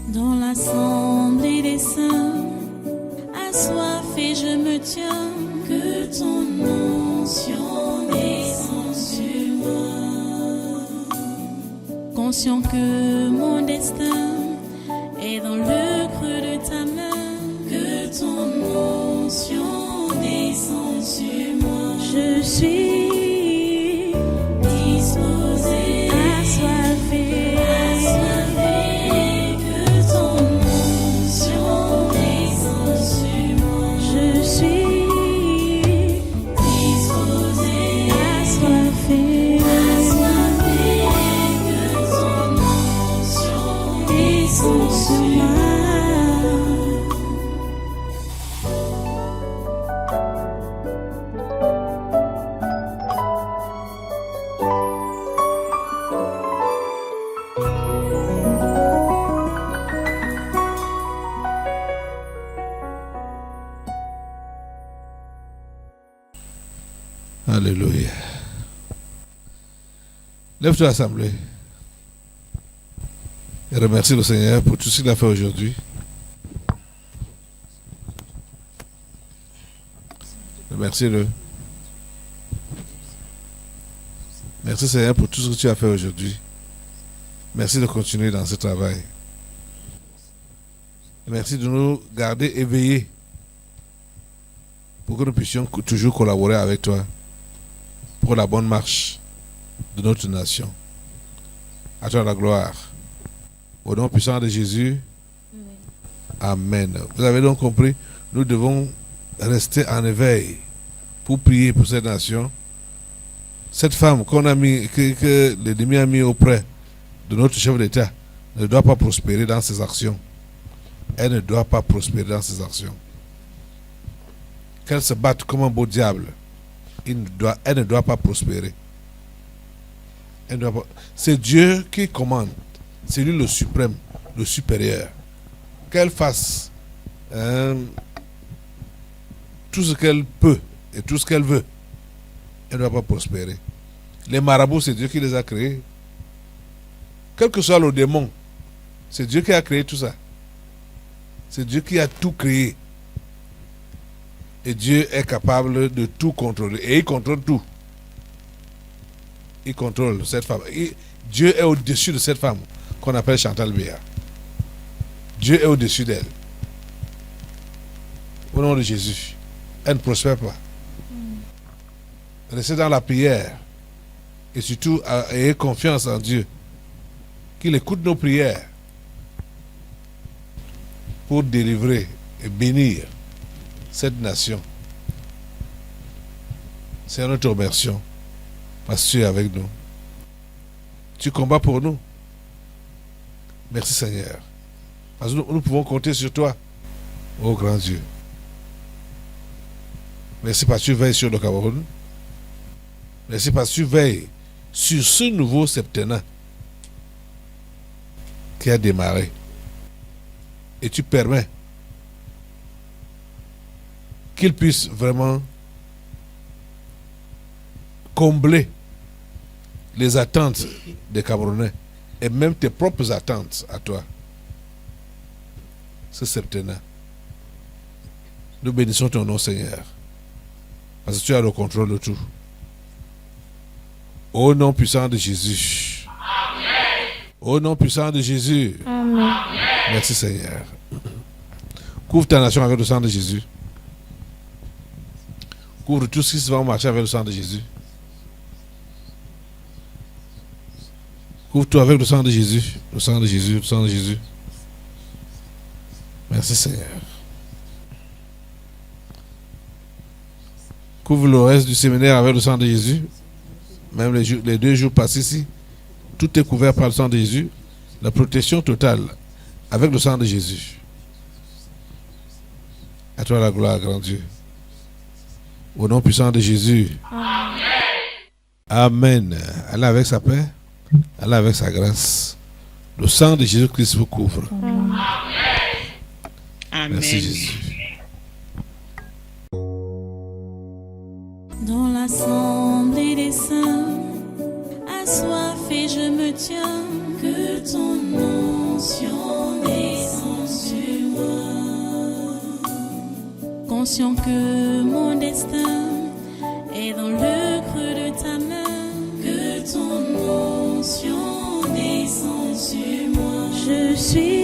Dans l'assemblée des saints, assoiffé je me tiens, que ton onction descende sur moi. Conscient que mon destin est dans le creux de ta main, que ton onction descende sur moi. Je suis disposé, assoiffé, que ton onction descende sur moi. Je suis disposé, assoiffé, que ton onction descende sur moi. Alléluia. Lève-toi l'assemblée et remercie le Seigneur pour tout ce qu'il a fait aujourd'hui. Remercie-le. Merci Seigneur pour tout ce que tu as fait aujourd'hui. Merci de continuer dans ce travail. Merci de nous garder éveillés pour que nous puissions toujours collaborer avec toi pour la bonne marche de notre nation. À toi la gloire. Au nom puissant de Jésus. Amen. Vous avez donc compris, nous devons rester en éveil pour prier pour cette nation. Cette femme qu'on a mis, que l'ennemi a mis auprès de notre chef d'État ne doit pas prospérer dans ses actions. Elle ne doit pas prospérer dans ses actions. Qu'elle se batte comme un beau diable, elle ne doit pas prospérer. C'est Dieu qui commande. C'est lui le suprême, le supérieur. Qu'elle fasse tout ce qu'elle peut et tout ce qu'elle veut, elle ne doit pas prospérer. Les marabouts, c'est Dieu qui les a créés. Quel que soit le démon, c'est Dieu qui a créé tout ça. C'est Dieu qui a tout créé. Et Dieu est capable de tout contrôler. Et il contrôle tout. Il contrôle cette femme. Dieu est au-dessus de cette femme qu'on appelle Chantal Béa. Dieu est au-dessus d'elle. Au nom de Jésus. Elle ne prospère pas. Restez dans la prière. Et surtout, ayez confiance en Dieu. Qu'il écoute nos prières pour délivrer et bénir cette nation. C'est notre remerciement parce que tu es avec nous. Tu combats pour nous. Merci Seigneur. Parce que nous pouvons compter sur toi, ô grand Dieu. Merci parce que tu veilles sur le Cameroun. Merci parce que tu veilles sur ce nouveau septennat qui a démarré. Et tu permets qu'il puisse vraiment combler les attentes des Camerounais et même tes propres attentes à toi. Ce septennat. Nous bénissons ton nom, Seigneur, parce que tu as le contrôle de tout. Au nom puissant de Jésus. Amen. Au nom puissant de Jésus. Amen. Merci, Seigneur. Couvre ta nation avec le sang de Jésus. Couvre tout ce qui va marcher avec le sang de Jésus. Couvre-toi avec le sang de Jésus. Le sang de Jésus, le sang de Jésus. Merci Seigneur. Couvre le reste du séminaire avec le sang de Jésus. Même les 2 jours passés ici, tout est couvert par le sang de Jésus. La protection totale avec le sang de Jésus. À toi la gloire, grand Dieu. Au nom puissant de Jésus. Amen. Amen. Allah avec sa paix, Allah avec sa grâce. Le sang de Jésus-Christ vous couvre. Amen. Merci Jésus. Dans l'assemblée des saints, assoiffé je me tiens, que ton onction descende. conscient que mon destin est dans le creux de ta main, que ton onction descend sur moi. Je suis